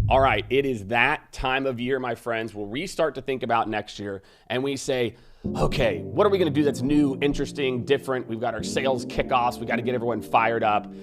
All right, it is that time of year, my friends. We'll restart to think about next year, and we say, okay, what are we going to do that's new, interesting, different? We've got our sales kickoffs. We got to get everyone fired up.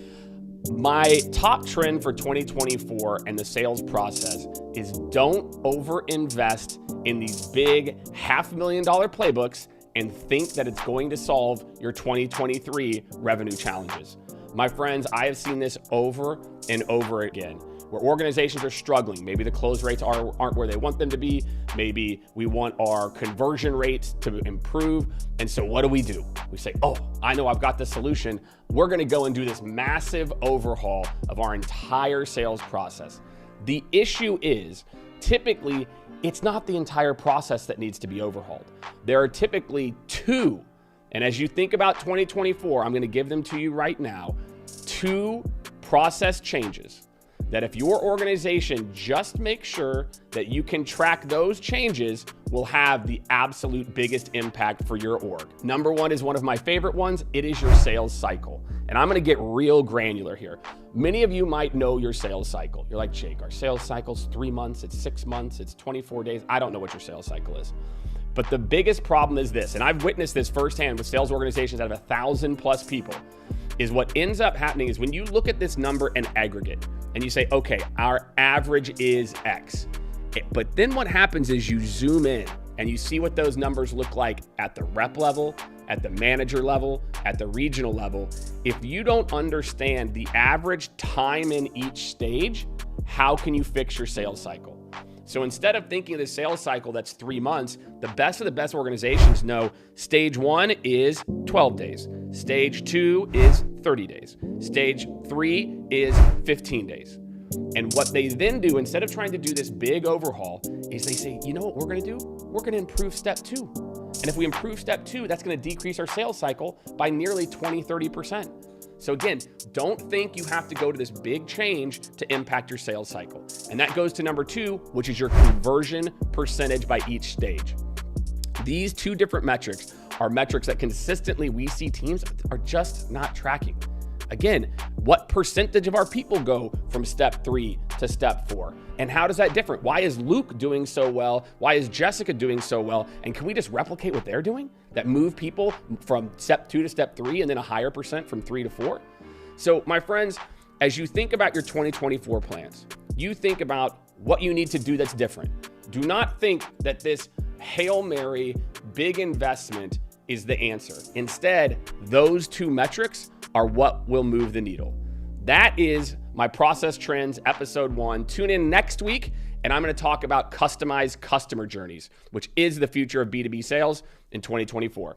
My top trend for 2024 and the sales process is don't overinvest in these big $500,000 playbooks and think that it's going to solve your 2023 revenue challenges. My friends, I have seen this over and over again, where organizations are struggling. Maybe the close rates aren't where they want them to be. Maybe we want our conversion rates to improve. And so what do? We say, oh, I know I've got the solution. We're gonna go and do this massive overhaul of our entire sales process. The issue is, typically, it's not the entire process that needs to be overhauled. There are typically two, and as you think about 2024, I'm gonna give them to you right now, two process changes that if your organization just makes sure that you can track those changes will have the absolute biggest impact for your org. Number one is one of my favorite ones. It is your sales cycle. And I'm gonna get real granular here. Many of you might know your sales cycle. You're like, Jake, our sales cycle's 3 months, it's 6 months, it's 24 days. I don't know what your sales cycle is. But the biggest problem is this, and I've witnessed this firsthand with sales organizations out of 1,000 plus people, is what ends up happening is when you look at this number in aggregate and you say, okay, our average is X. But then what happens is you zoom in and you see what those numbers look like at the rep level, at the manager level, at the regional level. If you don't understand the average time in each stage, how can you fix your sales cycle? So instead of thinking of the sales cycle that's 3 months, the best of the best organizations know stage 1 is 12 days. Stage 2 is 30 days. Stage 3 is 15 days. And what they then do, instead of trying to do this big overhaul, is they say, you know what we're gonna do? We're gonna improve step 2. And if we improve step 2, that's gonna decrease our sales cycle by nearly 20, 30%. So again, don't think you have to go to this big change to impact your sales cycle. And that goes to number 2, which is your conversion percentage by each stage. These two different metrics are metrics that consistently we see teams are just not tracking. Again, what percentage of our people go from step 3 to step 4? And how does that differ? Why is Luke doing so well? Why is Jessica doing so well? And can we just replicate what they're doing? That move people from step 2 to step 3 and then a higher percent from 3 to 4? So my friends, as you think about your 2024 plans, you think about what you need to do that's different. Do not think that this Hail Mary big investment is the answer. Instead, those two metrics are what will move the needle. That is my Process Trends episode 1. Tune in next week, and I'm gonna talk about customized customer journeys, which is the future of B2B sales in 2024.